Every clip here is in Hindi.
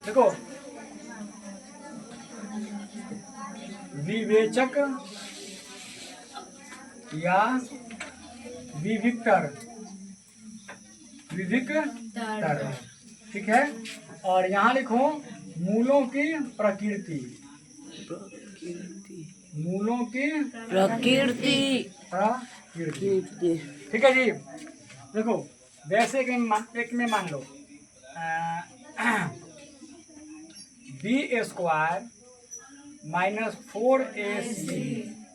देखो विवेचक या विविक्तर, ठीक है। और यहाँ लिखो मूलों की प्रकृति, मूलों की प्रकृति, ठीक है जी। देखो वैसे एक में मान लो बी स्क्वायर माइनस 4ac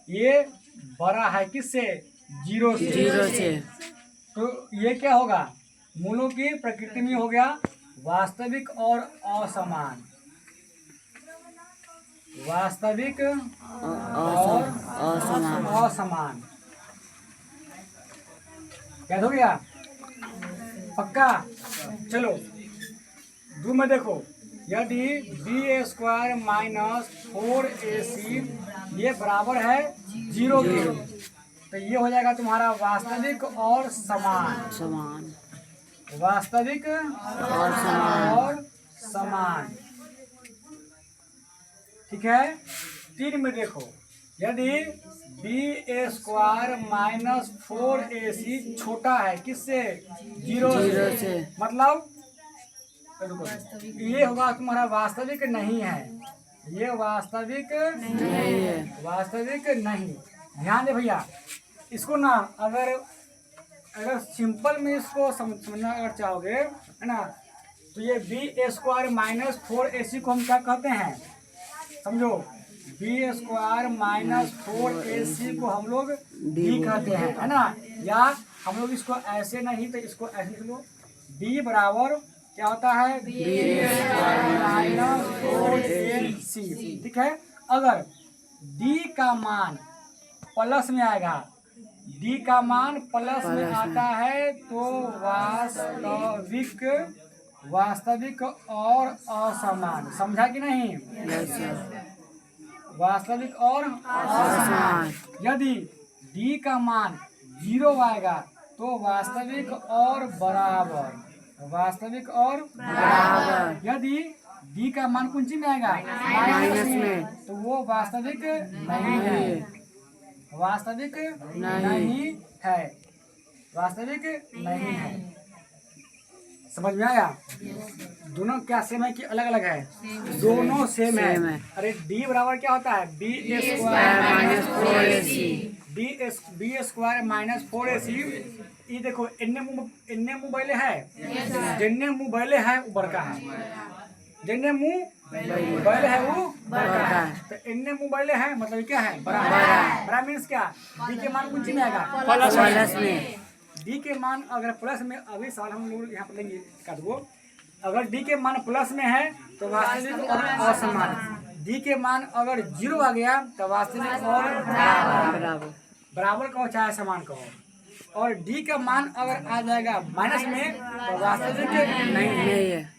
ये बड़ा है किससे? जीरो से। तो ये क्या होगा? मूलों की प्रकृति में हो गया वास्तविक और असमान, वास्तविक और असमान। क्या हो गया? पक्का? चलो दो में देखो, यदि बी स्क्वायर माइनस 4ac ये बराबर है 0 के, तो ये हो जाएगा तुम्हारा वास्तविक और समान, वास्तविक और समान, ठीक है। 3 में देखो, यदि बी स्क्वायर माइनस 4ac छोटा है किससे? 0 से। मतलब ये होगा तुम्हारा वास्तविक नहीं है, ये वास्तविक नहीं है, वास्तविक नहीं। ध्यान दे भैया, इसको ना अगर सिंपल में इसको समझना अगर चाहोगे है ना, तो ये बी स्क्वायर माइनस 4ac को हम क्या कहते हैं? समझो, बी स्क्वायर माइनस 4ac को हम लोग डी कहते हैं, है ना। या हम लोग इसको ऐसे नहीं तो इसको ऐसे लिख लो, डी बराबर क्या होता है? बी स्क्वायर माइनस 4ac, ठीक है। अगर डी का मान प्लस में आएगा, डी का मान प्लस में आता है तो वास्तविक और असमान, समझा कि नहीं? वास्तविक और असमान। यदि डी का मान 0 आएगा तो वास्तविक और बराबर, वास्तविक और बराबर। यदि डी का मान कुंजी में आएगा माइनस में, तो वो वास्तविक नहीं है, वास्तविक नहीं है, वास्तविक नहीं है। समझ में आया? दोनों क्या सेम है कि अलग अलग है? दोनों सेम है। अरे डी बराबर क्या होता है? B square minus 4ac, B square minus 4ac। ये देखो इन्ने मुँह बैले है, जिन्ने मुँह बैले है वो बड़का है, जिन्ने मुँह बैले है वो बड़का है। तो इन्ने मुँह बैले है मतलब क्या है? बड़ा। बड़ा मीन्स क्या? डी के मान कुछ में आएगा प्लस में। डी के मान अगर प्लस में, अभी साल हम लोग यहाँ पर लेंगे कर दो, अगर डी के मान प्लस में है तो वास्तविक और असमान, डी के मान अगर 0 आ गया तो वास्तविक और बराबर कहो चाहे समान कहो, और डी का मान अगर आ जाएगा माइनस में तो वास्तविक नहीं है।